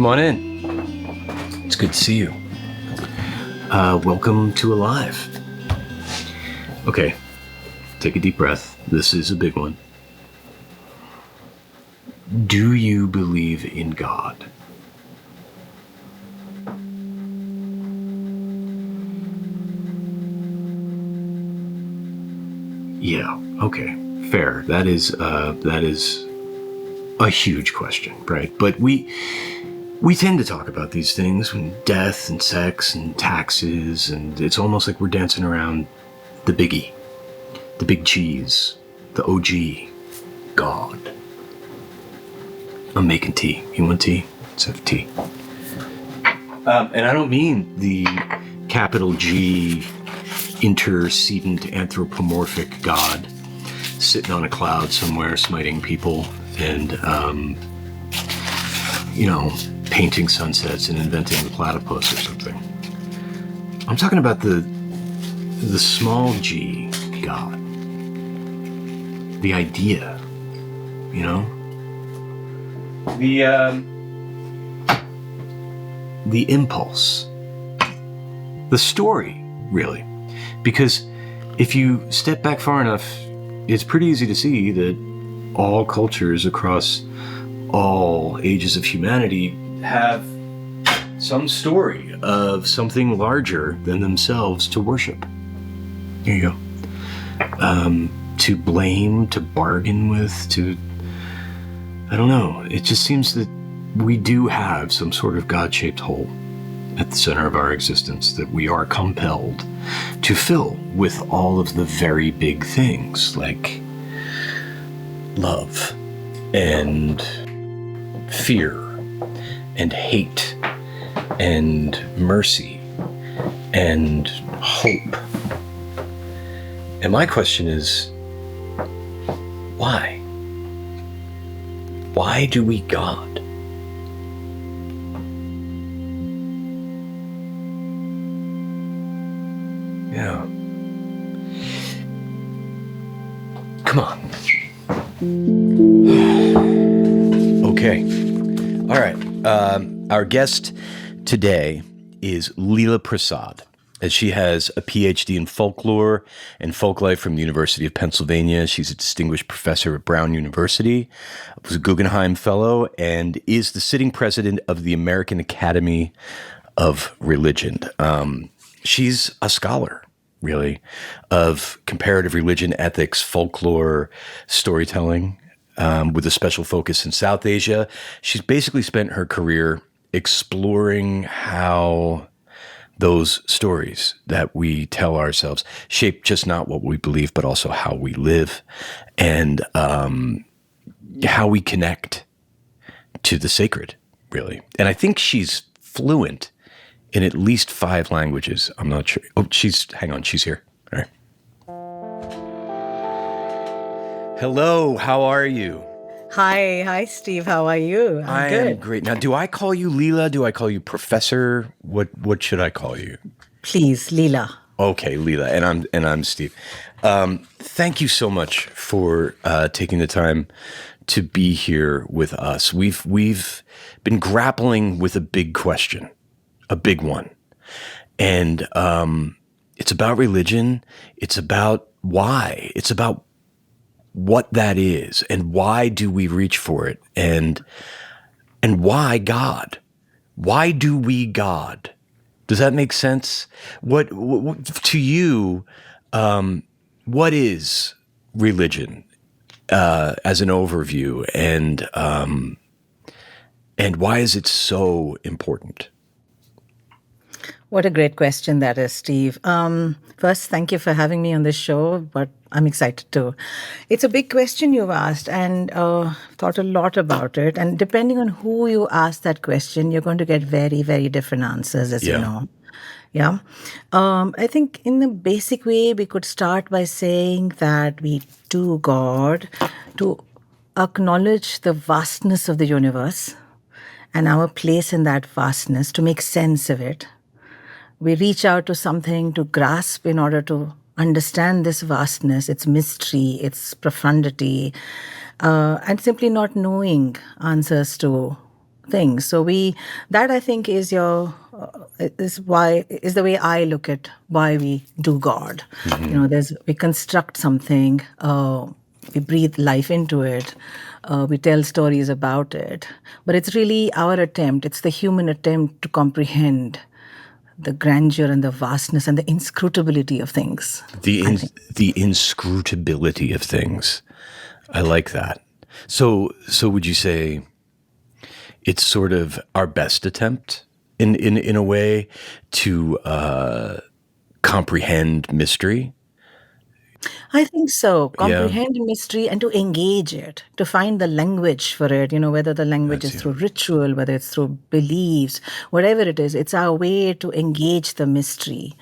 Come on in. It's good to see you. Welcome to Alive. Okay, take a deep breath. This is a big one. Do you believe in God? Yeah, okay, fair. That is a huge question, right? But we tend to talk about these things when death and sex and taxes, and it's almost like we're dancing around the biggie, the big cheese, the OG, God. I'm making tea. You want tea? Let's have tea. And I don't mean the capital G intercedent anthropomorphic God sitting on a cloud somewhere smiting people and, painting sunsets and inventing the platypus or something. I'm talking about the small G God. The idea, the impulse, the story, really. Because if you step back far enough, it's pretty easy to see that all cultures across all ages of humanity have some story of something larger than themselves to worship. Here you go. To blame, to bargain with, I don't know. It just seems that we do have some sort of God-shaped hole at the center of our existence that we are compelled to fill with all of the very big things like love and fear and hate and mercy and hope. And my question is, why? Why do we God? Yeah. Come on. Okay. All right. Our guest today is Leela Prasad, as she has a PhD in folklore and folklife from the University of Pennsylvania. She's a distinguished professor at Brown University, was a Guggenheim Fellow, and is the sitting president of the American Academy of Religion. She's a scholar, really, of comparative religion, ethics, folklore, storytelling, with a special focus in South Asia. She's basically spent her career exploring how those stories that we tell ourselves shape just not what we believe, but also how we live and how we connect to the sacred, really. And I think she's fluent in at least 5 languages. I'm not sure. Oh, hang on, she's here. All right. Hello, how are you? Hi, Steve. How are you? I'm good. am great. Now, do I call you Leela? Do I call you Professor? What should I call you? Please, Leela. Okay, Leela, and I'm Steve. Thank you so much for taking the time to be here with us. We've been grappling with a big question, a big one, and it's about religion. It's about why. It's about what that is, and why do we reach for it, and why God? Why do we God? Does that make sense? What to you? What is religion as an overview, and why is it so important? What a great question that is, Steve. First, thank you for having me on this show, but I'm excited too. It's a big question you've asked, and thought a lot about it. And depending on who you ask that question, you're going to get very, very different answers, as you know. Yeah. I think in a basic way, we could start by saying that we do God to acknowledge the vastness of the universe and our place in that vastness, to make sense of it. We reach out to something to grasp in order to understand this vastness, its mystery, its profundity, and simply not knowing answers to things. So that I think is is the way I look at why we do God. We construct something, we breathe life into it, we tell stories about it, but it's really our attempt. It's the human attempt to comprehend the grandeur and the vastness and the inscrutability of things. The inscrutability of things. I like that. So would you say it's sort of our best attempt in a way to comprehend mystery? I think so. Yeah. Comprehend mystery and to engage it, to find the language for it, whether the language is Yeah. through ritual, whether it's through beliefs, whatever it is, it's our way to engage the mystery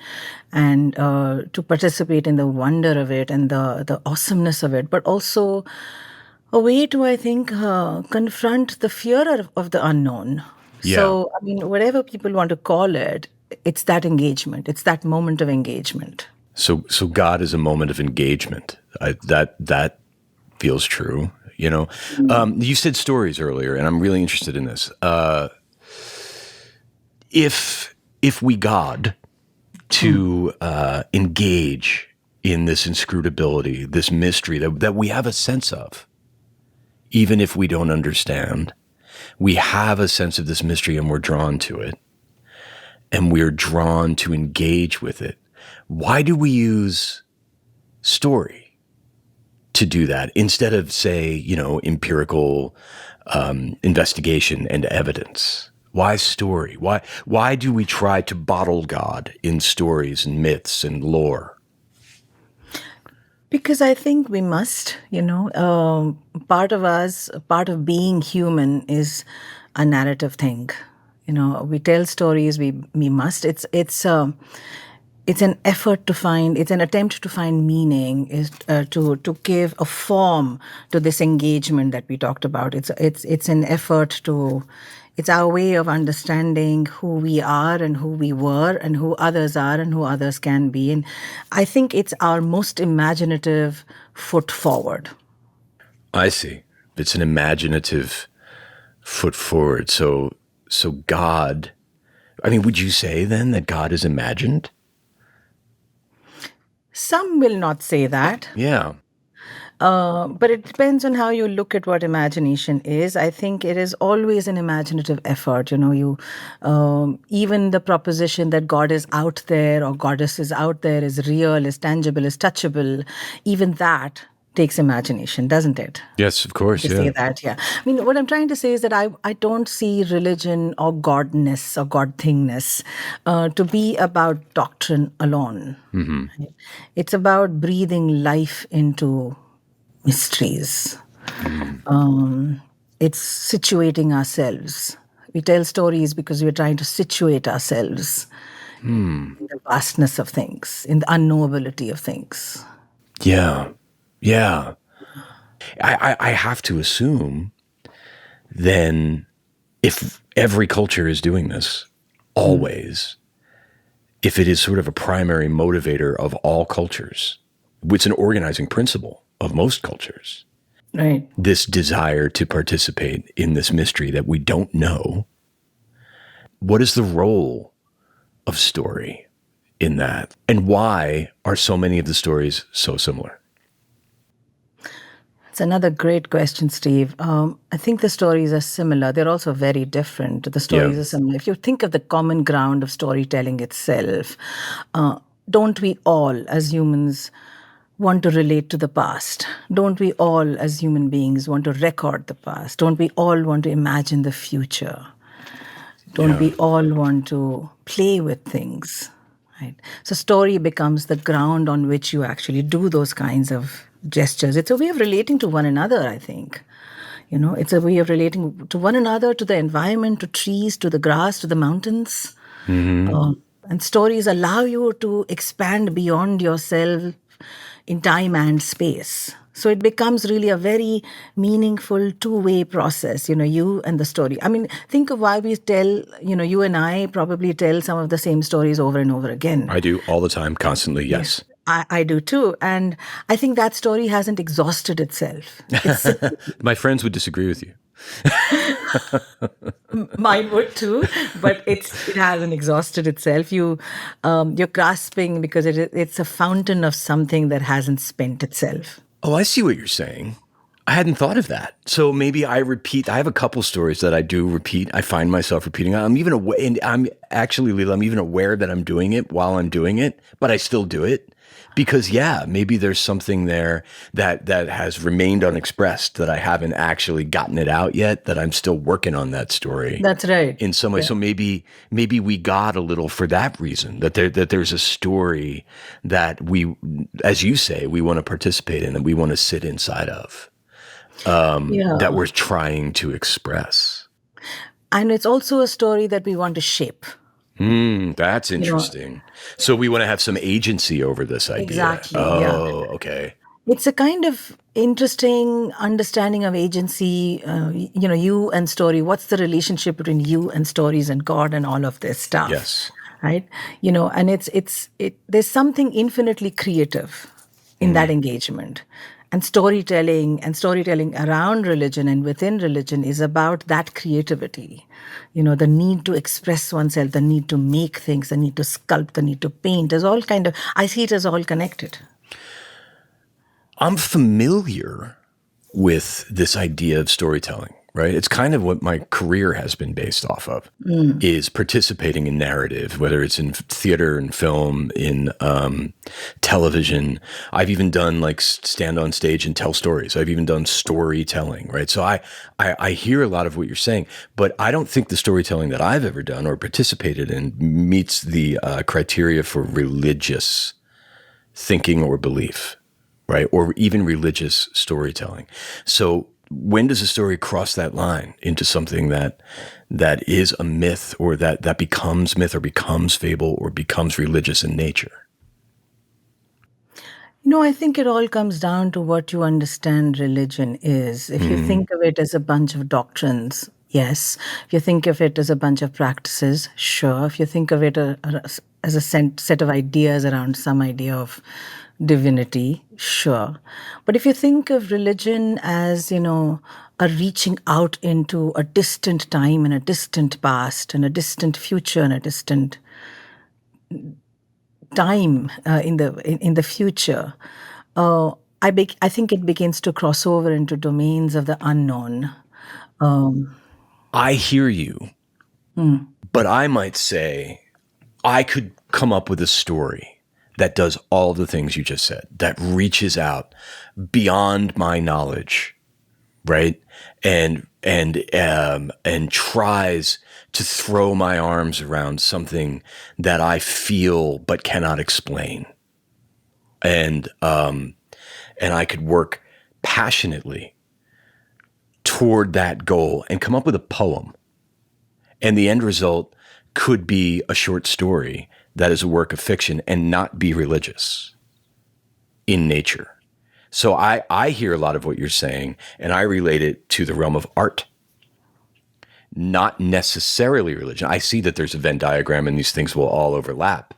and to participate in the wonder of it and the awesomeness of it, but also a way to, I think, confront the fear of the unknown. Yeah. So, I mean, whatever people want to call it, it's that engagement, it's that moment of engagement. So God is a moment of engagement. That feels true. You said stories earlier, and I'm really interested in this. If we God to engage in this inscrutability, this mystery that we have a sense of, even if we don't understand, we have a sense of this mystery and we're drawn to it, and we're drawn to engage with it. Why do we use story to do that instead of, say, empirical investigation and evidence? Why story? Why do we try to bottle God in stories and myths and lore? Because I think we must, part of being human is a narrative thing. We tell stories. We must. It's an effort to find. It's an attempt to find meaning. Is to give a form to this engagement that we talked about. It's an effort to. It's our way of understanding who we are and who we were and who others are and who others can be. And I think it's our most imaginative foot forward. I see. It's an imaginative foot forward. So God, I mean, would you say then that God is imagined? Some will not say that. Yeah. But it depends on how you look at what imagination is. I think it is always an imaginative effort. Even the proposition that God is out there or goddess is out there, is real, is tangible, is touchable, even that takes imagination, doesn't it? Yes, of course. To Yeah. say that, yeah. I mean, what I'm trying to say is that I don't see religion or godness or god-thingness to be about doctrine alone. Mm-hmm. It's about breathing life into mysteries. It's situating ourselves. We tell stories because we're trying to situate ourselves in the vastness of things, in the unknowability of things. Yeah. Yeah. I have to assume then, if every culture is doing this always, if it is sort of a primary motivator of all cultures, it's an organizing principle of most cultures, Right. this desire to participate in this mystery that we don't know. What is the role of story in that? And why are so many of the stories so similar? It's another great question, Steve. I think the stories are similar. They're also very different. The stories are similar. If you think of the common ground of storytelling itself, don't we all, as humans, want to relate to the past? Don't we all, as human beings, want to record the past? Don't we all want to imagine the future? Don't we all want to play with things? Right. So story becomes the ground on which you actually do those kinds of gestures. It's a way of relating to one another, I think. It's a way of relating to one another, to the environment, to trees, to the grass, to the mountains. And stories allow you to expand beyond yourself in time and space. So it becomes really a very meaningful two-way process, you and the story. I mean, think of why we tell, you and I probably tell some of the same stories over and over again. I do all the time, constantly, yes. I do too. And I think that story hasn't exhausted itself. My friends would disagree with you. Mine would too, but it hasn't exhausted itself. You're grasping because it's a fountain of something that hasn't spent itself. Oh, I see what you're saying. I hadn't thought of that. So maybe I repeat. I have a couple stories that I do repeat. I find myself repeating. I'm even aware, and I'm actually, Leela, I'm even aware that I'm doing it while I'm doing it, but I still do it because, yeah, maybe there's something there that has remained unexpressed that I haven't actually gotten it out yet. That I'm still working on that story. That's right. In some way. Yeah. So maybe we got a little for that reason, that there's a story that we, as you say, we want to participate in, that we want to sit inside of. That we're trying to express. And it's also a story that we want to shape. That's interesting. So we want to have some agency over this idea. Exactly. Oh, okay. It's a kind of interesting understanding of agency. You and story. What's the relationship between you and stories and God and all of this stuff? Yes. Right. And there's something infinitely creative in that engagement. And storytelling around religion and within religion is about that creativity. The need to express oneself, the need to make things, the need to sculpt, the need to paint is all I see it as all connected. I'm familiar with this idea of storytelling, right? It's kind of what my career has been based off of, is participating in narrative, whether it's in theater and film, in television. I've even done like stand on stage and tell stories. I've even done storytelling, right? So I hear a lot of what you're saying, but I don't think the storytelling that I've ever done or participated in meets the criteria for religious thinking or belief, right? Or even religious storytelling. So when does a story cross that line into something that is a myth, or that becomes myth or becomes fable or becomes religious in nature? I think it all comes down to what you understand religion is. If you think of it as a bunch of doctrines, yes. If you think of it as a bunch of practices, sure. If you think of it as a set of ideas around some idea of divinity, sure. But if you think of religion as, a reaching out into a distant time and a distant past and a distant future and a distant time in the future, I think it begins to cross over into domains of the unknown. I hear you, but I might say I could come up with a story that does all the things you just said, that reaches out beyond my knowledge, right? And tries to throw my arms around something that I feel but cannot explain. And I could work passionately toward that goal and come up with a poem. And the end result could be a short story that is a work of fiction and not be religious in nature. So I hear a lot of what you're saying, and I relate it to the realm of art, not necessarily religion. I see that there's a Venn diagram and these things will all overlap.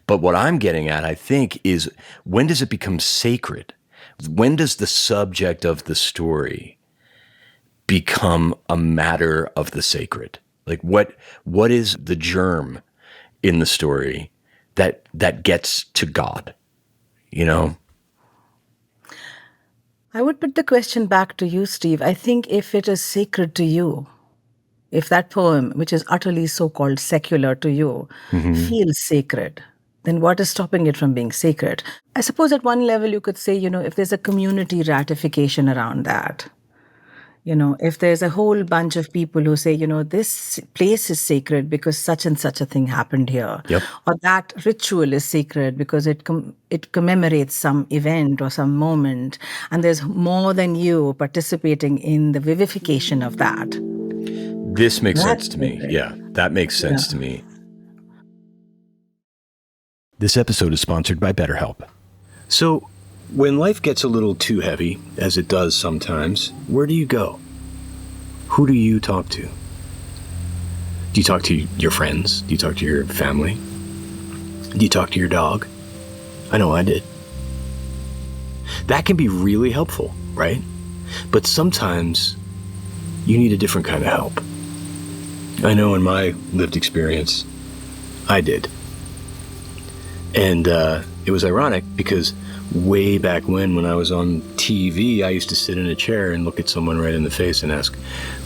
But what I'm getting at, I think, is when does it become sacred? When does the subject of the story become a matter of the sacred? Like what is the germ in the story that gets to God, I would put the question back to you, Steve. I think if it is sacred to you, if that poem, which is utterly so-called secular to you, feels sacred, then what is stopping it from being sacred? I suppose at one level you could say, if there's a community ratification around that, if there's a whole bunch of people who say, this place is sacred because such and such a thing happened here, Yep. or that ritual is sacred because it commemorates some event or some moment, and there's more than you participating in the vivification of that. This makes That's sense to me. sacred. Yeah, that makes sense to me. This episode is sponsored by BetterHelp. So, when life gets a little too heavy, as it does sometimes, where do you go? Who do you talk to? Do you talk to your friends? Do you talk to your family? Do you talk to your dog? I know I did. That can be really helpful, right? But sometimes you need a different kind of help. I know in my lived experience, I did. And it was ironic because way back when I was on TV, I used to sit in a chair and look at someone right in the face and ask,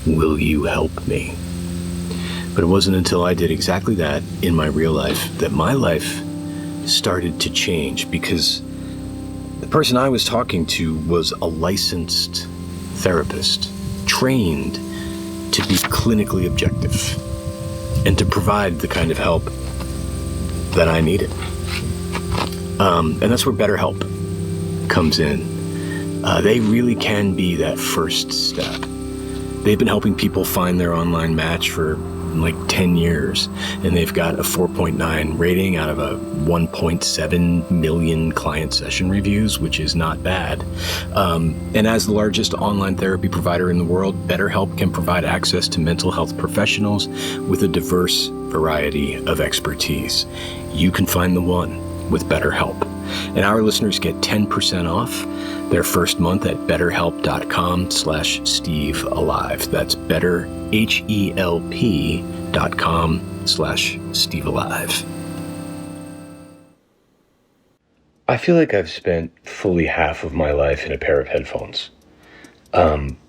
will you help me? But it wasn't until I did exactly that in my real life that my life started to change, because the person I was talking to was a licensed therapist, trained to be clinically objective and to provide the kind of help that I needed. And that's where BetterHelp comes in. They really can be that first step. They've been helping people find their online match for like 10 years, and they've got a 4.9 rating out of a 1.7 million client session reviews, which is not bad. And as the largest online therapy provider in the world, BetterHelp can provide access to mental health professionals with a diverse variety of expertise. You can find the one with BetterHelp. And our listeners get 10% off their first month at betterhelp.com/Steve Alive. That's betterhelp.com/Steve Alive. I feel like I've spent fully half of my life in a pair of headphones.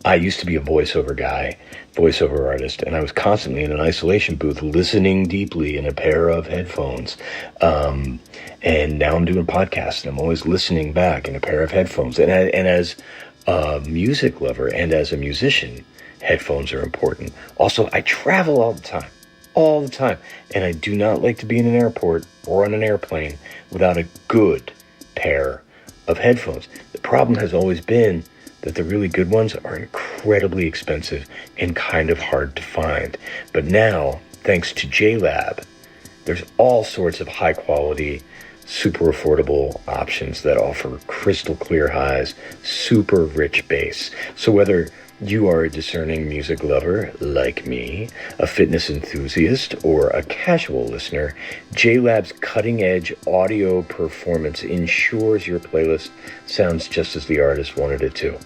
I used to be a voiceover guy, voiceover artist, and I was constantly in an isolation booth listening deeply in a pair of headphones. And now I'm doing podcasts, and I'm always listening back in a pair of headphones. And as a music lover and as a musician, headphones are important. Also, I travel all the time. And I do not like to be in an airport or on an airplane without a good pair of headphones. The problem has always been that the really good ones are incredibly expensive and kind of hard to find. But now, thanks to JLab, there's all sorts of high quality, super affordable options that offer crystal clear highs, super rich bass. So whether you are a discerning music lover like me, a fitness enthusiast, or a casual listener, JLab's cutting-edge audio performance ensures your playlist sounds just as the artist wanted it to.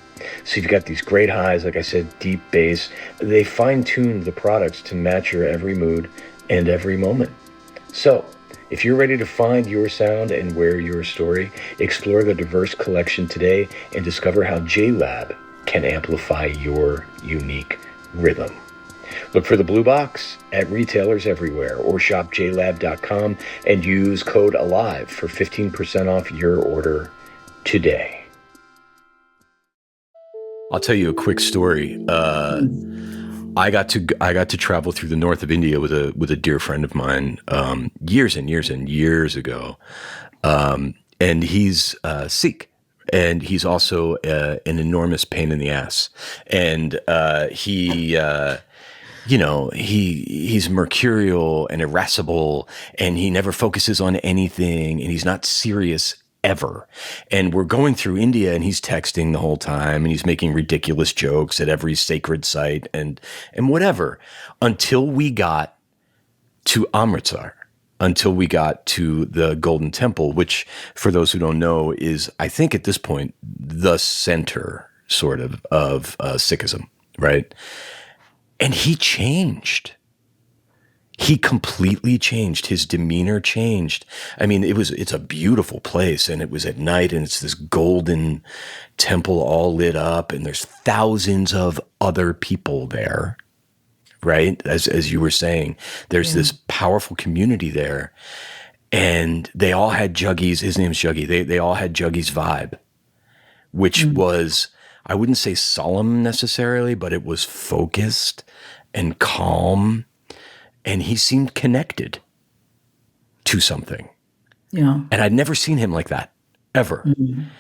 So you've got these great highs, like I said, deep bass. They fine-tuned the products to match your every mood and every moment. So if you're ready to find your sound and wear your story, explore the diverse collection today and discover how JLab can amplify your unique rhythm. Look for the blue box at retailers everywhere, or shop jlab.com and use code ALIVE for 15% off your order today. I'll tell you a quick story. I got to travel through the north of India with a dear friend of mine years and years ago, and he's Sikh. And he's also an enormous pain in the ass. And he's mercurial and irascible, and he never focuses on anything, and he's not serious ever. And we're going through India, and he's texting the whole time, and he's making ridiculous jokes at every sacred site and whatever, until we got to Amritsar. Until we got to the Golden Temple, which, for those who don't know, is, I think at this point, the center, sort of Sikhism, right? And he changed. He completely changed. His demeanor changed. I mean, it's a beautiful place, and it was at night, and it's this golden temple all lit up, and there's thousands of other people there. Right? As you were saying, there's this powerful community there, and they all had Juggy's, his name's Juggy. They all had Juggy's vibe, which was, I wouldn't say solemn necessarily, but it was focused and calm, and he seemed connected to something. Yeah. And I'd never seen him like that, ever.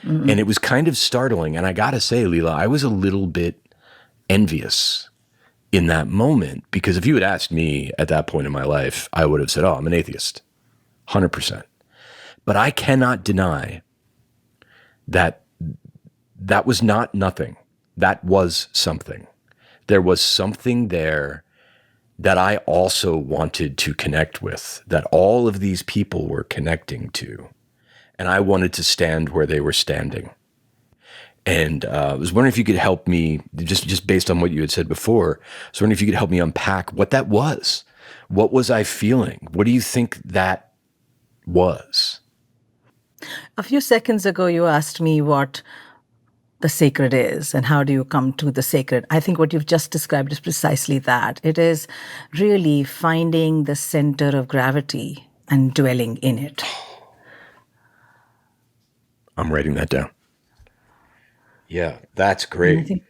And it was kind of startling. And I gotta say, Leela, I was a little bit envious in that moment, because if you had asked me at that point in my life, I would have said, oh, I'm an atheist, 100%. But I cannot deny that that was not nothing. That was something. There was something there that I also wanted to connect with, that all of these people were connecting to. And I wanted to stand where they were standing. And I was wondering if you could help me, just based on what you had said before, I was wondering if you could help me unpack what that was. What was I feeling? What do you think that was? A few seconds ago, you asked me what the sacred is and how do you come to the sacred. I think what you've just described is precisely that. It is really finding the center of gravity and dwelling in it. I'm writing that down. Yeah, that's And I great. think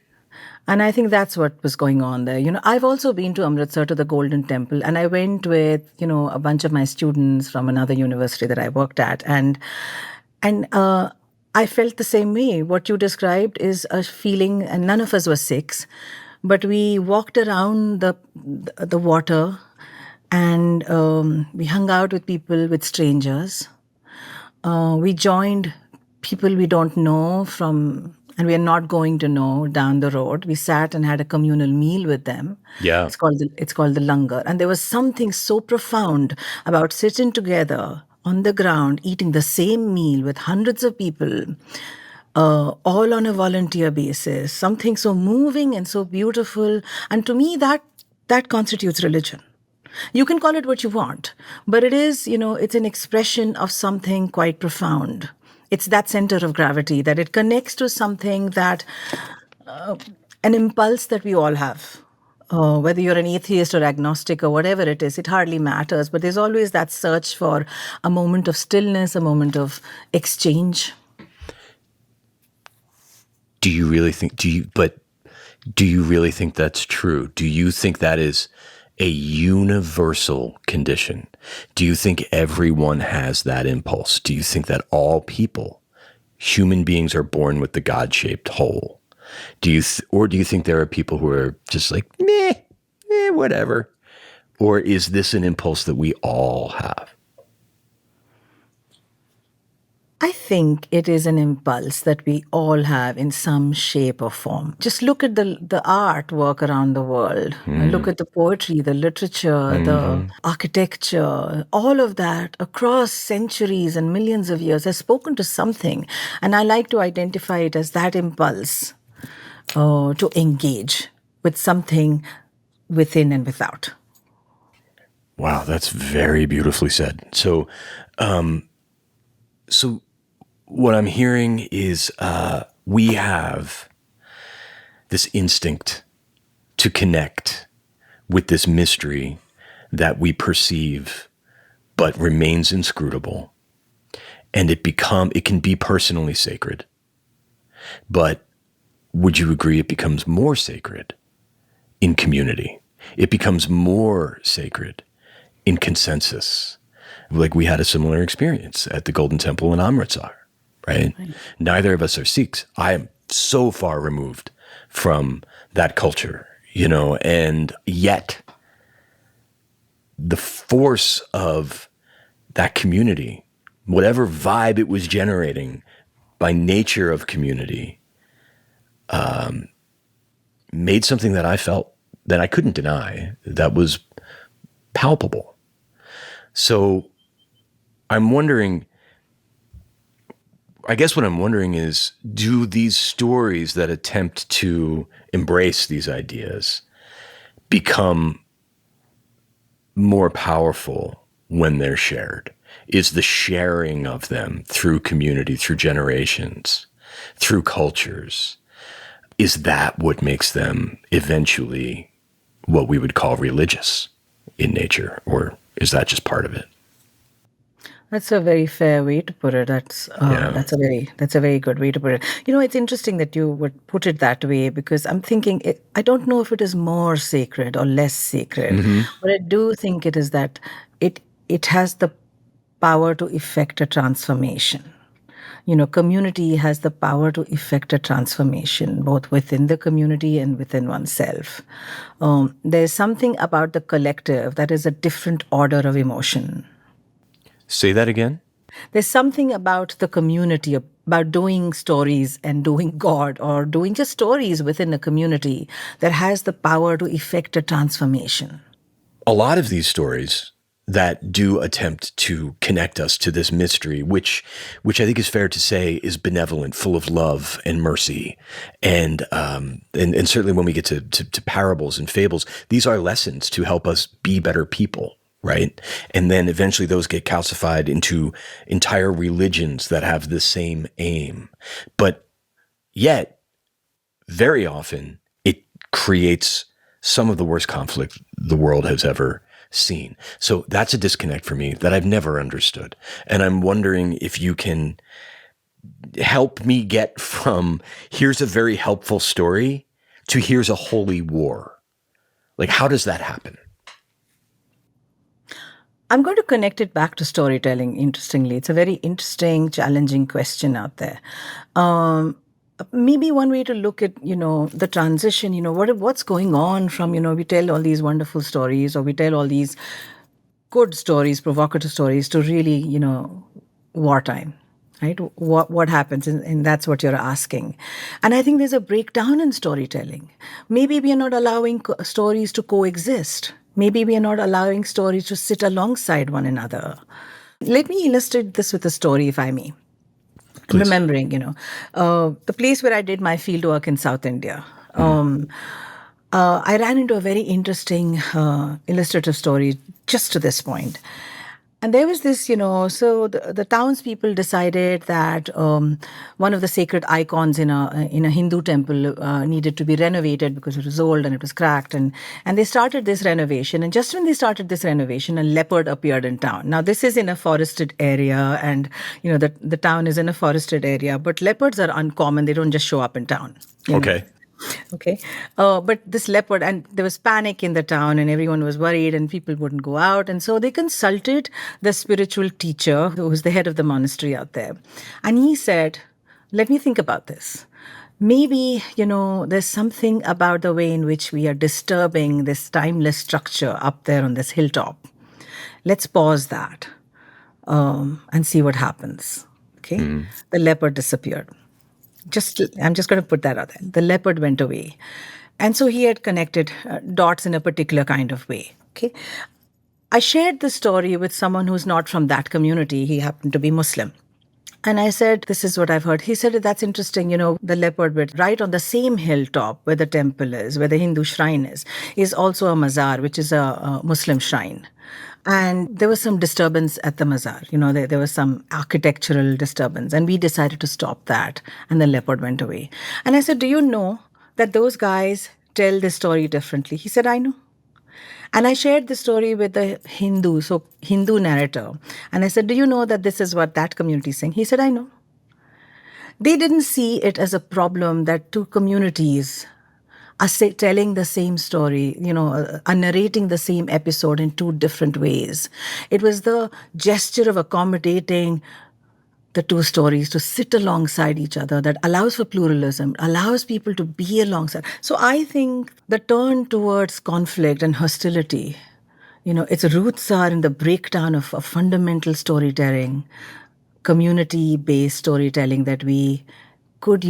And I think that's what was going on there. I've also been to Amritsar to the Golden Temple, and I went with, a bunch of my students from another university that I worked at, and I felt the same way. What you described is a feeling, and none of us were Sikhs, but we walked around the water, and we hung out with people, with strangers. We joined people we don't know from, and we are not going to know down the road. We sat and had a communal meal with them. Yeah. It's called the langar, and there was something so profound about sitting together on the ground, eating the same meal with hundreds of people, all on a volunteer basis. Something so moving and so beautiful, and to me that constitutes religion. You can call it what you want, but it is, it's an expression of something quite profound. It's that center of gravity, that it connects to something that, an impulse that we all have. Whether you're an atheist or agnostic or whatever it is, it hardly matters. But there's always that search for a moment of stillness, a moment of exchange. Do you really think, that's true? Do you think that is a universal condition? Do you think everyone has that impulse? Do you think that all people, human beings, are born with the God-shaped hole? Or do you think there are people who are just like, meh, whatever? Or is this an impulse that we all have? I think it is an impulse that we all have in some shape or form. Just look at the artwork around the world. Look at the poetry, the literature, the architecture. All of that across centuries and millions of years has spoken to something. And I like to identify it as that impulse to engage with something within and without. Wow, that's very beautifully said. So what I'm hearing is we have this instinct to connect with this mystery that we perceive but remains inscrutable. And it can be personally sacred. But would you agree it becomes more sacred in community? It becomes more sacred in consensus. Like we had a similar experience at the Golden Temple in Amritsar, right? Neither of us are Sikhs. I am so far removed from that culture, and yet the force of that community, whatever vibe it was generating by nature of community, made something that I felt that I couldn't deny, that was palpable. So I'm wondering, I guess what I'm wondering is, do these stories that attempt to embrace these ideas become more powerful when they're shared? Is the sharing of them through community, through generations, through cultures, is that what makes them eventually what we would call religious in nature? Or is that just part of it? That's a very fair way to put it. That's a very good way to put it. It's interesting that you would put it that way because I'm thinking I don't know if it is more sacred or less sacred, but I do think it is that it has the power to effect a transformation. Community has the power to effect a transformation both within the community and within oneself. There's something about the collective that is a different order of emotion. Say that again. There's something about the community, about doing stories and doing God or doing just stories within a community that has the power to effect a transformation. A lot of these stories that do attempt to connect us to this mystery, which I think is fair to say is benevolent, full of love and mercy, and certainly when we get to parables and fables, these are lessons to help us be better people, right? And then eventually those get calcified into entire religions that have the same aim, but yet very often it creates some of the worst conflict the world has ever seen. So that's a disconnect for me that I've never understood. And I'm wondering if you can help me get from here's a very helpful story to here's a holy war. Like, how does that happen? I'm going to connect it back to storytelling, interestingly. It's a very interesting, challenging question out there. Maybe one way to look at, the transition, what's going on from, we tell all these wonderful stories, or we tell all these good stories, provocative stories, to really, wartime, right? What happens? And that's what you're asking. And I think there's a breakdown in storytelling. Maybe we are not allowing stories to coexist. Maybe we are not allowing stories to sit alongside one another. Let me illustrate this with a story, if I may. Please. Remembering, the place where I did my field work in South India. I ran into a very interesting illustrative story just to this point. And there was this, so the townspeople decided that one of the sacred icons in a Hindu temple needed to be renovated because it was old and it was cracked. And they started this renovation. And just when they started this renovation, a leopard appeared in town. Now, this is in a forested area, and, the town is in a forested area. But leopards are uncommon. They don't just show up in town. Okay. Okay. But this leopard, and there was panic in the town, and everyone was worried, and people wouldn't go out. And so they consulted the spiritual teacher, who was the head of the monastery out there. And he said, let me think about this. Maybe, there's something about the way in which we are disturbing this timeless structure up there on this hilltop. Let's pause that and see what happens. Okay. The leopard disappeared. I'm just going to put that out there. The leopard went away. And so he had connected dots in a particular kind of way. Okay. I shared the story with someone who's not from that community. He happened to be Muslim. And I said, this is what I've heard. He said, that's interesting. The leopard bit right on the same hilltop where the temple is, where the Hindu shrine is also a mazar, which is a Muslim shrine. And there was some disturbance at the mazar. There was some architectural disturbance. And we decided to stop that. And the leopard went away. And I said, do you know that those guys tell this story differently? He said, I know. And I shared the story with the Hindu narrator. And I said, do you know that this is what that community is saying? He said, I know. They didn't see it as a problem that two communities are telling the same story, are narrating the same episode in two different ways. It was the gesture of accommodating the two stories to sit alongside each other that allows for pluralism, allows people to be alongside. So I think the turn towards conflict and hostility, its roots are in the breakdown of fundamental storytelling, community-based storytelling that we could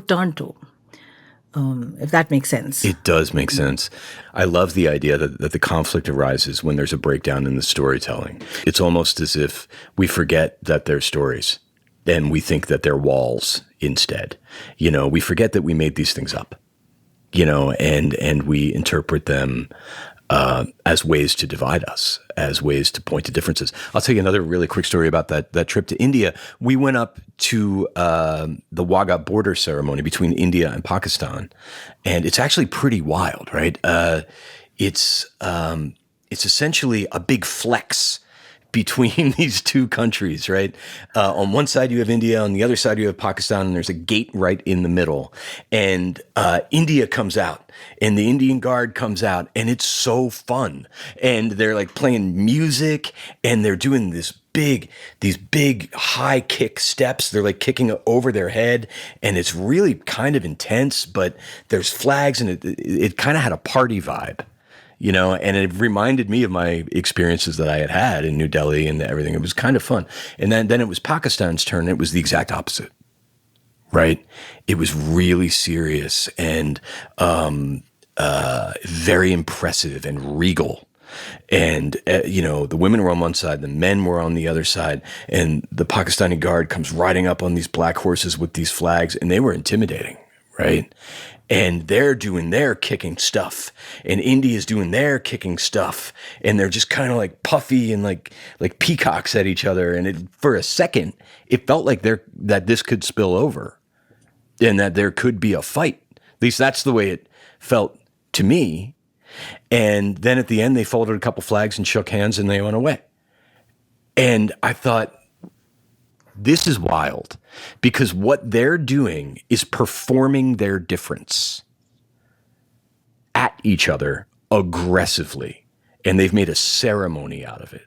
turn to. If that makes sense. It does make sense. I love the idea that the conflict arises when there's a breakdown in the storytelling. It's almost as if we forget that they're stories and we think that they're walls instead. We forget that we made these things up, and we interpret them as ways to divide us, as ways to point to differences. I'll tell you another really quick story about that trip to India. We went up to the Wagah border ceremony between India and Pakistan, and it's actually pretty wild, right? It's essentially a big flex between these two countries, right? On one side you have India, on the other side you have Pakistan, and there's a gate right in the middle. And India comes out, and the Indian Guard comes out, and it's so fun. And they're like playing music, and they're doing these big high kick steps. They're like kicking over their head, and it's really kind of intense, but there's flags, and it kind of had a party vibe. And it reminded me of my experiences that I had in New Delhi and everything. It was kind of fun. And then it was Pakistan's turn. It was the exact opposite, right? It was really serious and very impressive and regal. And, the women were on one side, the men were on the other side. And the Pakistani guard comes riding up on these black horses with these flags, and they were intimidating, right? And they're doing their kicking stuff, and India's doing their kicking stuff, and they're just kind of like puffy and like peacocks at each other. And for a second, it felt like that this could spill over, and that there could be a fight. At least that's the way it felt to me. And then at the end, they folded a couple flags and shook hands, and they went away. And I thought, this is wild, because what they're doing is performing their difference at each other aggressively, and they've made a ceremony out of it,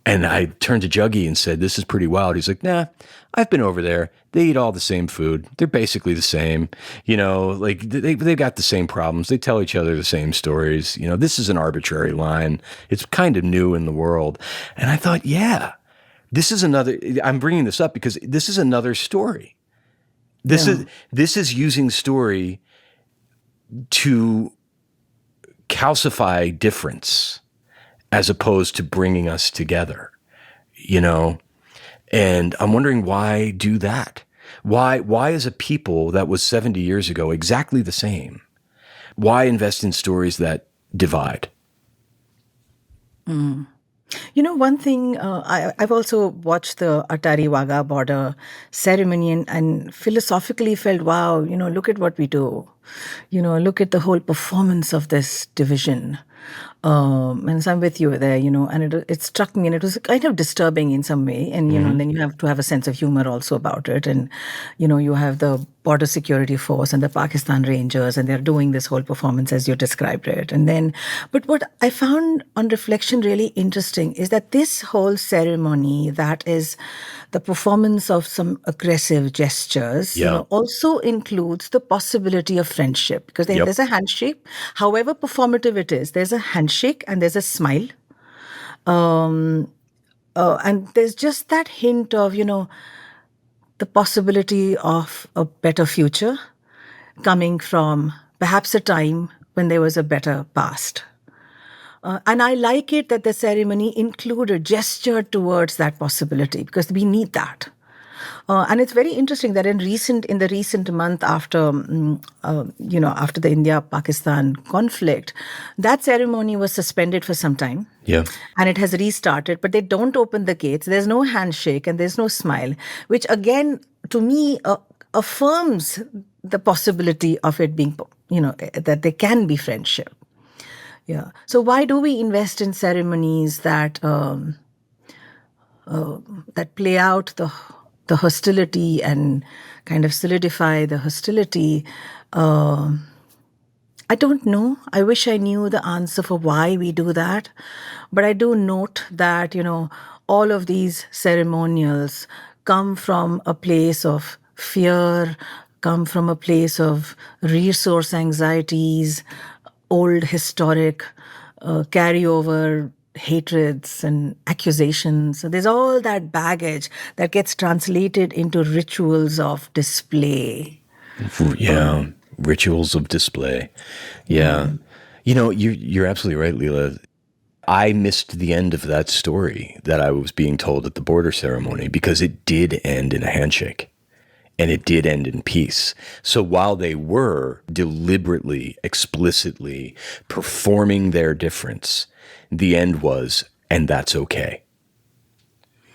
And I turned to Juggy and said, "This is pretty wild." He's like, "Nah, I've been over there. They eat all the same food. They're basically the same. They've got the same problems. They tell each other the same stories. This is an arbitrary line. It's kind of new in the world." And I thought, yeah, I'm bringing this up because this is another story. This is using story to calcify difference, as opposed to bringing us together, And I'm wondering, why do that? Why is a people that was 70 years ago exactly the same? Why invest in stories that divide? One thing, I've also watched the Attari-Wagah Border ceremony and philosophically felt, wow, look at what we do. Look at the whole performance of this division. And so I'm with you there, and it struck me, and it was kind of disturbing in some way. And, then you have to have a sense of humor also about it. And, you have the Border Security Force and the Pakistan Rangers, and they're doing this whole performance as you described it. But what I found on reflection really interesting is that this whole ceremony, that is the performance of some aggressive gestures, also includes the possibility of friendship, because there's a handshake. However performative it is, there's a handshake and there's a smile. And there's just that hint of, the possibility of a better future coming from perhaps a time when there was a better past. And I like it that the ceremony included gesture towards that possibility, because we need that. And it's very interesting that in the recent month after the India-Pakistan conflict, that ceremony was suspended for some time. Yeah. And it has restarted, but they don't open the gates. There's no handshake and there's no smile, which again, to me, affirms the possibility of it being, that there can be friendship. Yeah. So why do we invest in ceremonies that play out the hostility and kind of solidify the hostility? I don't know. I wish I knew the answer for why we do that. But I do note that, all of these ceremonials come from a place of fear, come from a place of resource anxieties, old historic carryover hatreds and accusations. So there's all that baggage that gets translated into rituals of display. Yeah, rituals of display. Yeah. You're absolutely right, Leela. I missed the end of that story that I was being told at the border ceremony, because it did end in a handshake. And it did end in peace. So while they were deliberately, explicitly performing their difference, the end was, and that's okay.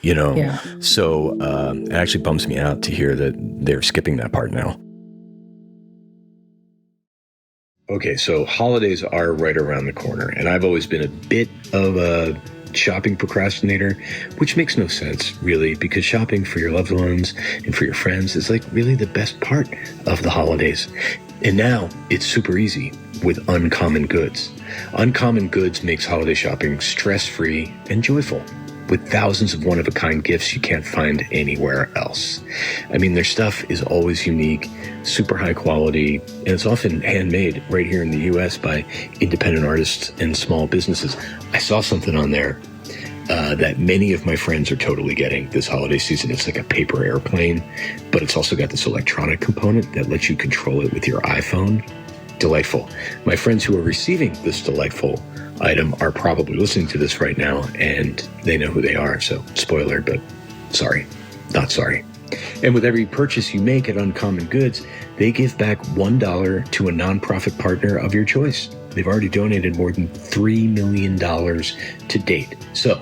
Yeah. So it actually bums me out to hear that they're skipping that part now. Okay, so holidays are right around the corner, and I've always been a bit of a shopping procrastinator, which makes no sense, really, because shopping for your loved ones and for your friends is like really the best part of the holidays. And now it's super easy with Uncommon Goods. Uncommon Goods makes holiday shopping stress-free and joyful, with thousands of one-of-a-kind gifts you can't find anywhere else. I mean, their stuff is always unique, super high quality, and it's often handmade right here in the US by independent artists and small businesses. I saw something on there that many of my friends are totally getting this holiday season. It's like a paper airplane, but it's also got this electronic component that lets you control it with your iPhone. delightful. My friends who are receiving this delightful item are probably listening to this right now, and they know who they are. So, spoiler, but sorry, not sorry. And with every purchase you make at Uncommon Goods, they give back $1 to a nonprofit partner of your choice. They've already donated more than $3 million to date. So,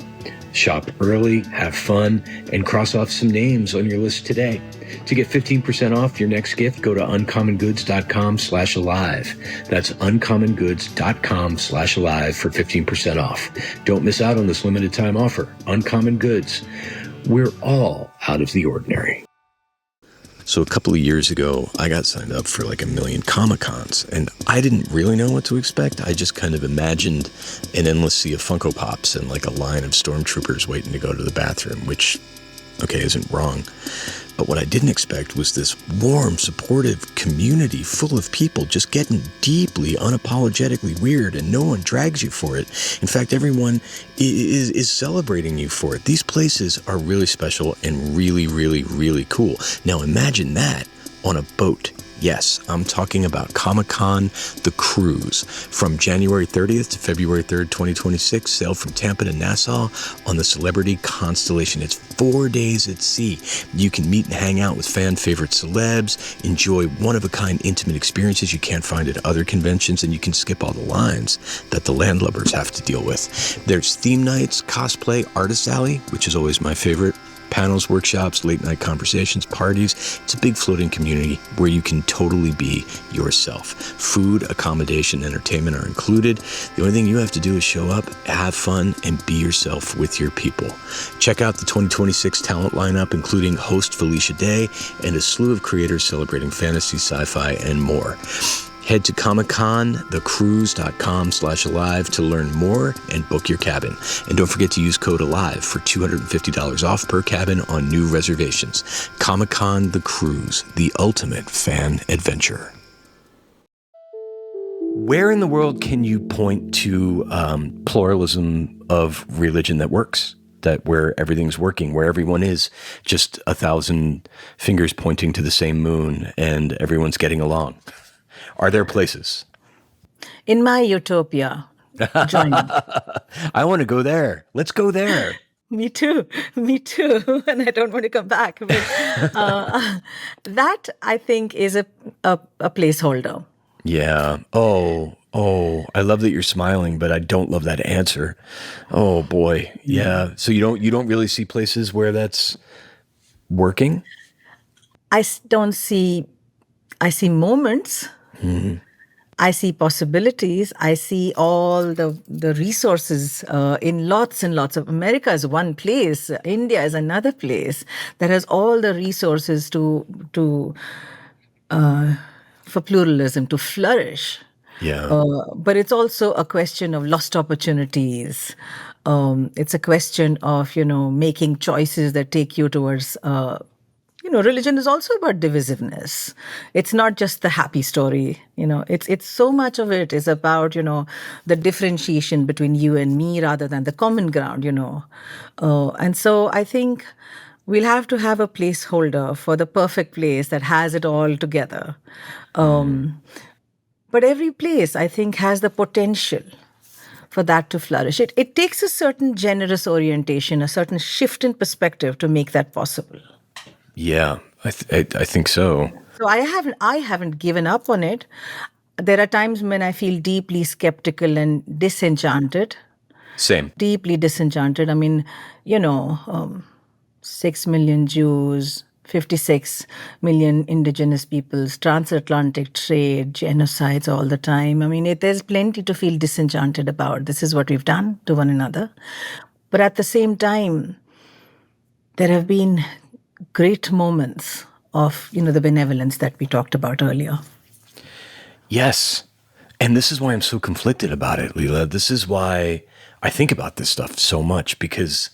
shop early, have fun, and cross off some names on your list today. To get 15% off your next gift, go to uncommongoods.com/alive. That's uncommongoods.com/alive for 15% off. Don't miss out on this limited time offer. Uncommon Goods. We're all out of the ordinary. So a couple of years ago, I got signed up for like 1 million Comic-Cons, and I didn't really know what to expect. I just kind of imagined an endless sea of Funko Pops and like a line of stormtroopers waiting to go to the bathroom, which, okay, isn't wrong. But what I didn't expect was this warm, supportive community full of people just getting deeply, unapologetically weird, and no one drags you for it. In fact, everyone is celebrating you for it. These places are really special and really, really, really cool. Now imagine that on a boat. Yes, I'm talking about Comic-Con The Cruise. From January 30th to February 3rd, 2026, sail from Tampa to Nassau on the Celebrity Constellation. It's 4 days at sea. You can meet and hang out with fan-favorite celebs, enjoy one-of-a-kind intimate experiences you can't find at other conventions, and you can skip all the lines that the landlubbers have to deal with. There's theme nights, cosplay, artist alley, which is always my favorite, panels, workshops, late-night conversations, parties. It's a big floating community where you can totally be yourself. Food, accommodation, entertainment are included. The only thing you have to do is show up, have fun, and be yourself with your people. Check out the 2026 talent lineup, including host Felicia Day and a slew of creators celebrating fantasy, sci-fi, and more. Head to comicconthecruise.com/alive to learn more and book your cabin. And don't forget to use code ALIVE for $250 off per cabin on new reservations. Comic-Con The Cruise, the ultimate fan adventure. Where in the world can you point to pluralism of religion that works? That where everything's working, where everyone is just 1,000 fingers pointing to the same moon and everyone's getting along? Are there places? In my utopia, join me. I want to go there. Let's go there. Me too. Me too. And I don't want to come back. But, that, I think, is a placeholder. Yeah. Oh, I love that you're smiling, but I don't love that answer. Oh boy. Yeah. So you don't really see places where that's working? I see moments. Mm-hmm. I see possibilities. I see all the resources in lots and lots of. America is one place. India is another place that has all the resources for pluralism to flourish. Yeah. But it's also a question of lost opportunities. It's a question of making choices that take you towards. Religion is also about divisiveness. It's not just the happy story. It's so much of it is about, the differentiation between you and me rather than the common ground, And so I think we'll have to have a placeholder for the perfect place that has it all together. But every place, I think, has the potential for that to flourish. It takes a certain generous orientation, a certain shift in perspective to make that possible. Yeah, I think so. So I haven't given up on it. There are times when I feel deeply skeptical and disenchanted. Same. Deeply disenchanted. I mean, 6 million Jews, 56 million indigenous peoples, transatlantic trade, genocides all the time. I mean, there's plenty to feel disenchanted about. This is what we've done to one another. But at the same time, there have been great moments of, the benevolence that we talked about earlier. Yes. And this is why I'm so conflicted about it, Leela. This is why I think about this stuff so much, because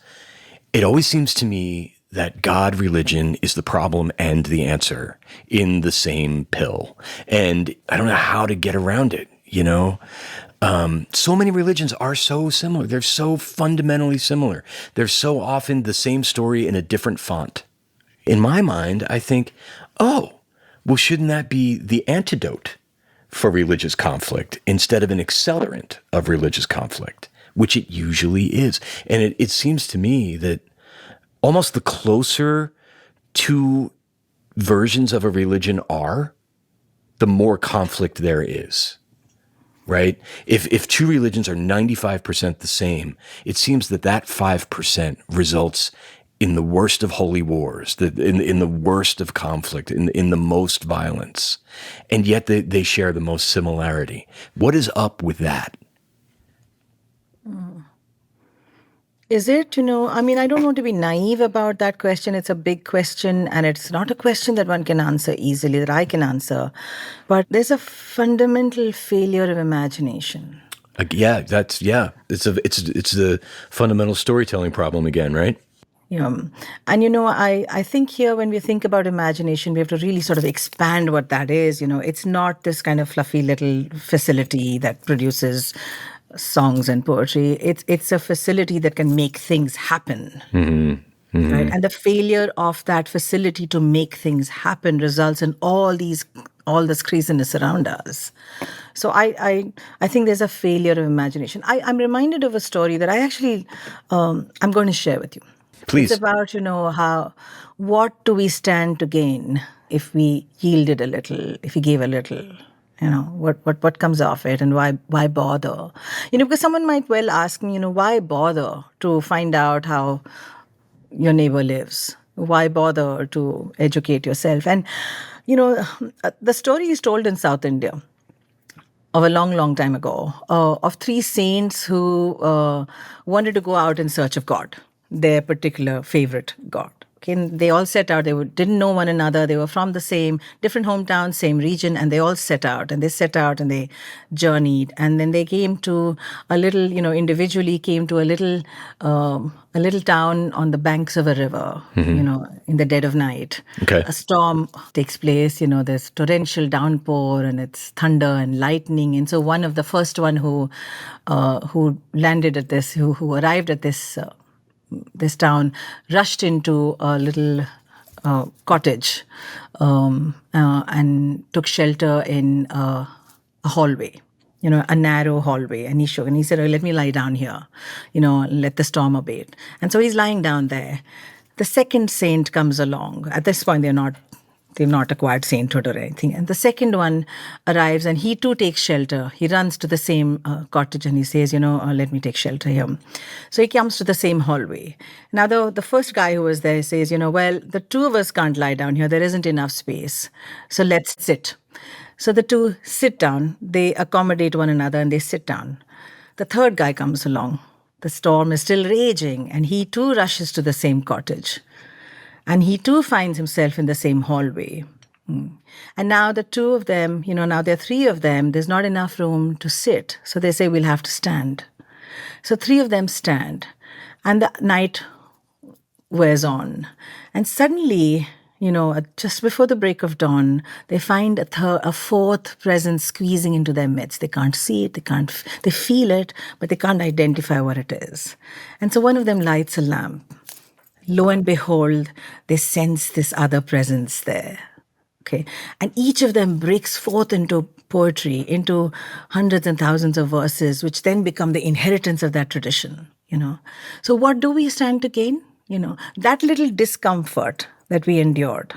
it always seems to me that God, religion is the problem and the answer in the same pill. And I don't know how to get around it, So many religions are so similar. They're so fundamentally similar. They're so often the same story in a different font. In my mind, I think, shouldn't that be the antidote for religious conflict instead of an accelerant of religious conflict, which it usually is. And it seems to me that almost the closer two versions of a religion are, the more conflict there is. Right? If two religions are 95% the same, it seems that 5% results in the worst of holy wars, in the worst of conflict, in the most violence. And yet they share the most similarity. What is up with that? Is it, I mean, I don't want to be naive about that question. It's a big question, and it's not a question that one can answer easily, that I can answer. But there's a fundamental failure of imagination. Yeah, it's the fundamental storytelling problem again, right? Yeah. And, I think here when we think about imagination, we have to really sort of expand what that is. It's not this kind of fluffy little facility that produces songs and poetry. It's a facility that can make things happen. Mm-hmm. Mm-hmm. Right? And the failure of that facility to make things happen results in all this craziness around us. So I think there's a failure of imagination. I'm reminded of a story that I actually I'm going to share with you. Please. It's about, what do we stand to gain if we yielded a little, if we gave a little? What comes off it, and why bother? Because someone might well ask me, why bother to find out how your neighbor lives? Why bother to educate yourself? And, the story is told in South India of a long, long time ago, of three saints who wanted to go out in search of God, their particular favorite God. Okay, and they all set out. They didn't know one another. They were from the same, different hometowns, same region, and they all set out. And they journeyed. And then they came to a little, individually came to a little town on the banks of a river, in the dead of night. Okay. A storm takes place, there's torrential downpour and it's thunder and lightning. And so one of the first one who landed at this, who arrived at this town, rushed into a little cottage and took shelter in a hallway, a narrow hallway. And he said, oh, let me lie down here, let the storm abate. And so he's lying down there. The second saint comes along. At this point, they've not acquired sainthood or anything. And the second one arrives, and he too takes shelter. He runs to the same cottage and he says, let me take shelter here. So he comes to the same hallway. Now, the first guy who was there says, well, the two of us can't lie down here. There isn't enough space. So let's sit. So the two sit down. They accommodate one another and they sit down. The third guy comes along. The storm is still raging, and he too rushes to the same cottage. And he too finds himself in the same hallway. And now the two of them, now there are three of them, there's not enough room to sit. So they say, we'll have to stand. So three of them stand. And the night wears on. And suddenly, just before the break of dawn, they find a fourth presence squeezing into their midst. They can't see it, they feel it, but they can't identify what it is. And so one of them lights a lamp. Lo and behold, they sense this other presence there. Okay. And each of them breaks forth into poetry, into hundreds and thousands of verses, which then become the inheritance of that tradition, So what do we stand to gain? That little discomfort that we endured,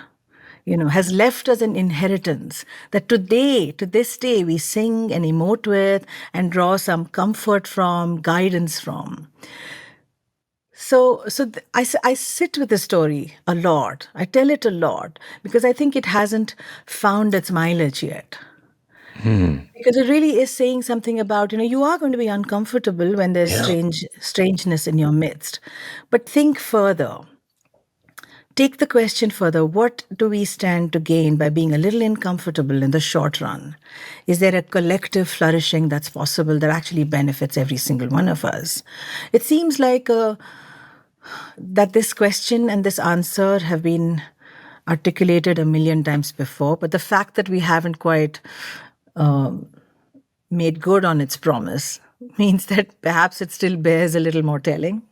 has left us an inheritance that to this day, we sing and emote with and draw some comfort from, guidance from. So I sit with the story a lot. I tell it a lot because I think it hasn't found its mileage yet. Because it really is saying something about, you are going to be uncomfortable when there's strangeness in your midst. But think further. Take the question further. What do we stand to gain by being a little uncomfortable in the short run? Is there a collective flourishing that's possible that actually benefits every single one of us? It seems like that this question and this answer have been articulated 1,000,000 times before, but the fact that we haven't quite made good on its promise means that perhaps it still bears a little more telling,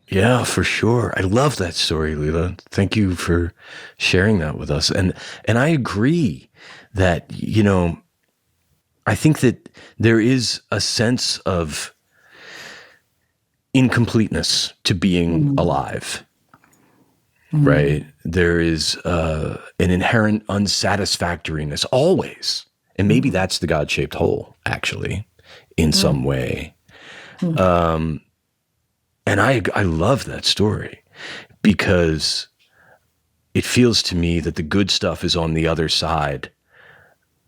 Yeah, for sure. I love that story, Leela. Thank you for sharing that with us. And I agree that, I think that there is a sense of incompleteness to being alive, right? There is an inherent unsatisfactoriness always. And maybe that's the God-shaped hole, actually, in some way. And I love that story because it feels to me that the good stuff is on the other side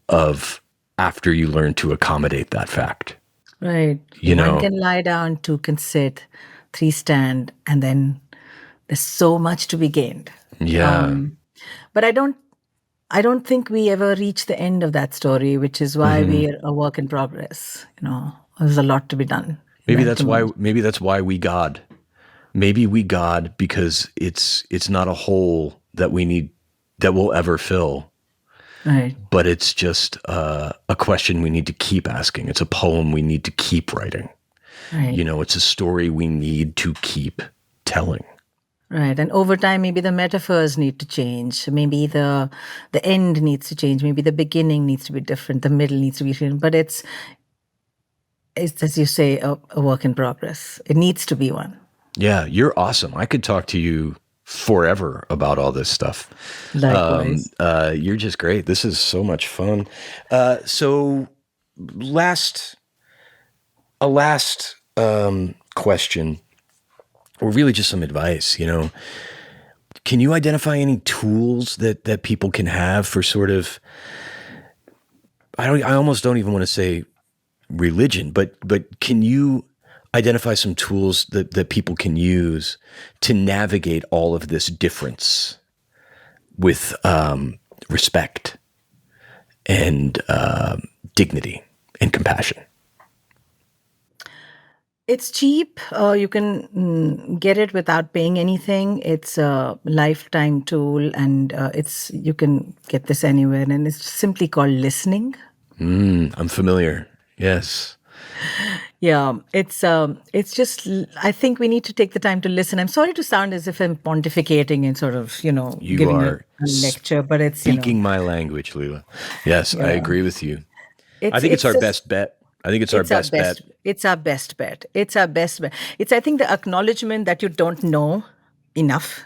of after you learn to accommodate that fact. Right. You One know, can lie down, two can sit, three stand, and then there's so much to be gained. yeah. But I don't think we ever reach the end of that story, which is why we're a work in progress. There's a lot to be done in Maybe that that's why dimension. we God. Maybe we God because it's not a hole that we need that we'll ever fill, Right. but it's just a question we need to keep asking. It's a poem we need to keep writing. Right. It's a story we need to keep telling. Right. And over time, maybe the metaphors need to change. Maybe the end needs to change. Maybe the beginning needs to be different. The middle needs to be different. But it's as you say, a work in progress. It needs to be one. Yeah, you're awesome. I could talk to you forever about all this stuff. Likewise. You're just great. This is so much fun. So last question, or really just some advice, can you identify any tools that people can have for sort of, I almost don't even want to say religion, but can you identify some tools that people can use to navigate all of this difference with respect and dignity and compassion? It's cheap. You can get it without paying anything. It's a lifetime tool, and you can get this anywhere. And it's simply called listening. I'm familiar. Yes. Yeah, it's just. I think we need to take the time to listen. I'm sorry to sound as if I'm pontificating and sort of You giving are a lecture, but it's speaking my language, Leela. Yes, I yeah. agree with you. I It's think it's it's our just best bet. I think it's our best bet. It's our best bet. It's our best bet. It's, I think, the acknowledgement that you don't know enough.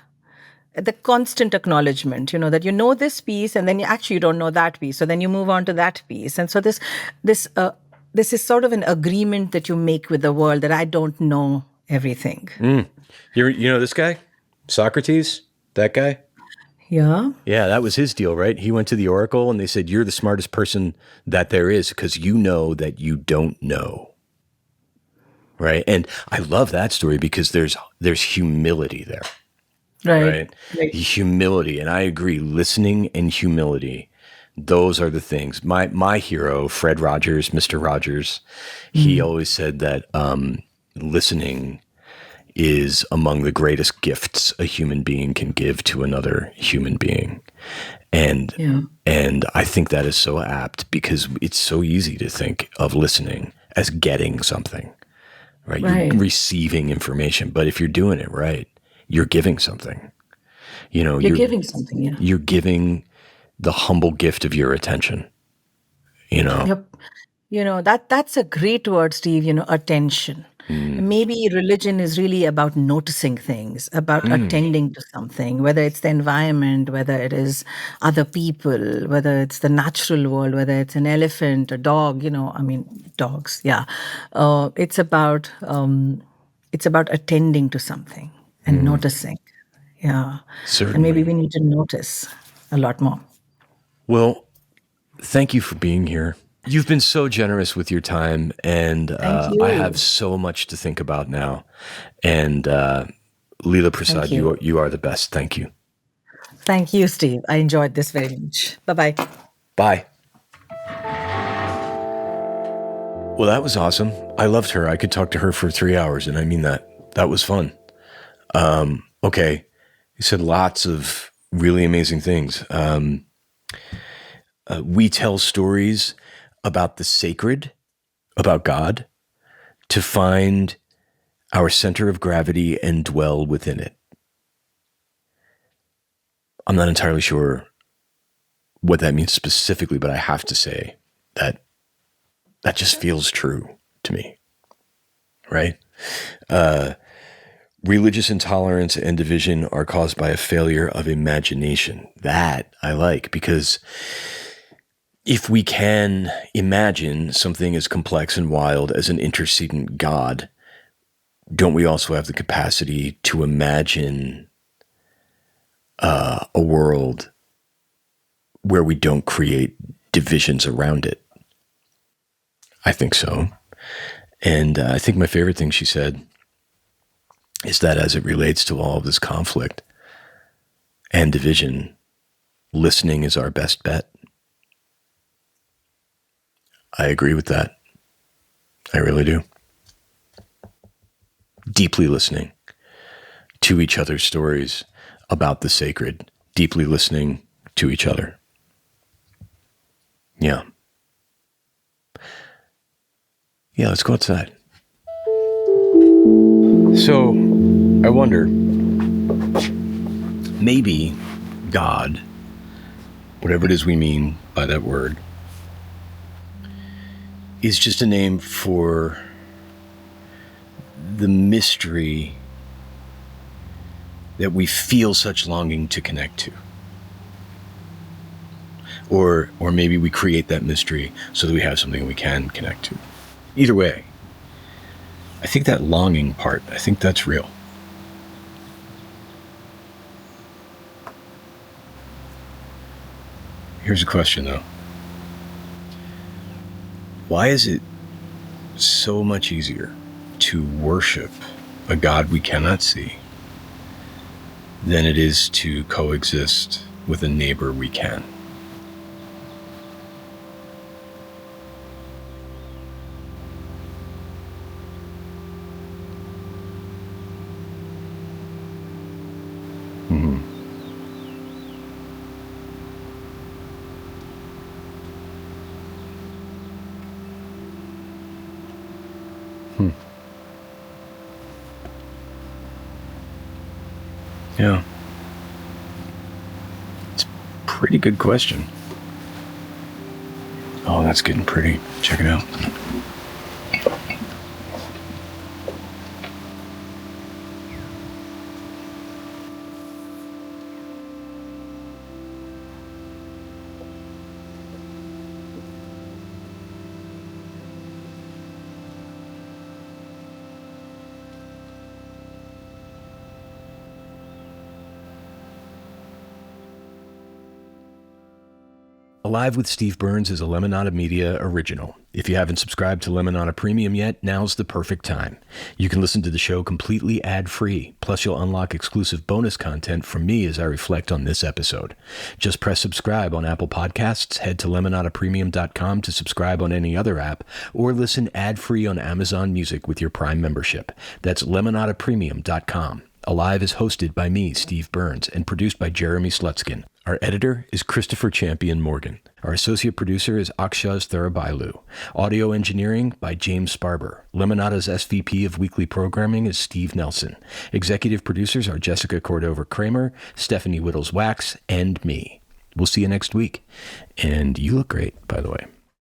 The constant acknowledgement, that you know this piece, and then you don't know that piece. So then you move on to that piece, and so this this is sort of an agreement that you make with the world that I don't know everything. You know this guy, Socrates, that guy. Yeah. Yeah, that was his deal, right? He went to the oracle and they said, "You're the smartest person that there is because you know that you don't know." Right? And I love that story because there's humility there, Right. right? Right. Humility, and I agree, listening and humility. Those are the things. My hero, Fred Rogers, Mr. Rogers, he always said that listening is among the greatest gifts a human being can give to another human being. And Yeah. and I think that is so apt because it's so easy to think of listening as getting something, right? Right. You're receiving information, but if you're doing it right, you're giving something. You're giving something. Yeah. You're giving the humble gift of your attention. Yep. That's a great word, Steve, attention. Maybe religion is really about noticing things, about attending to something, whether it's the environment, whether it is other people, whether it's the natural world, whether it's an elephant, a dog, dogs, yeah. It's about attending to something and noticing. Yeah. And maybe Certainly. we need to notice a lot more. Well, thank you for being here. You've been so generous with your time, and Thank I have you. so much to think about now. And Leela Thank Prasad, you. you are the best. Thank you. Thank you, Steve. I enjoyed this very much. Bye-bye. Bye. Well, that was awesome. I loved her. I could talk to her for 3 hours, and I mean that. That was fun. Okay. You said lots of really amazing things. We tell stories about the sacred, about God, to find our center of gravity and dwell within it. I'm not entirely sure what that means specifically, but I have to say that That just feels true to me, right? Religious intolerance and division are caused by a failure of imagination. That I like, because if we can imagine something as complex and wild as an intercedent God, don't we also have the capacity to imagine a world where we don't create divisions around it? I think so. And I think my favorite thing she said is that as it relates to all of this conflict and division, listening is our best bet. I agree with that. I really do. Deeply listening to each other's stories about the sacred, deeply listening to each other. Yeah. Yeah, let's go outside. So, I wonder, maybe God, whatever it is we mean by that word, is just a name for the mystery that we feel such longing to connect to. Or maybe we create that mystery so that we have something we can connect to. Either way, I think that longing part, I think that's real. Here's a question, though. Why is it so much easier to worship a God we cannot see than it is to coexist with a neighbor we can? Mm-hmm. Yeah. It's a pretty good question. Oh, that's getting pretty. Check it out. Alive with Steve Burns is a Lemonada Media original. If you haven't subscribed to Lemonada Premium yet, now's the perfect time. You can listen to the show completely ad-free, plus you'll unlock exclusive bonus content from me as I reflect on this episode. Just press subscribe on Apple Podcasts, head to lemonadapremium.com to subscribe on any other app, or listen ad-free on Amazon Music with your Prime membership. That's lemonadapremium.com. Alive is hosted by me, Steve Burns, and produced by Jeremy Slutskin. Our editor is Christopher Champion Morgan. Our associate producer is Akshaz Tharabailu. Audio engineering by James Sparber. Lemonada's SVP of weekly programming is Steve Nelson. Executive producers are Jessica Cordova-Kramer, Stephanie Whittles-Wax, and me. We'll see you next week. And you look great, by the way.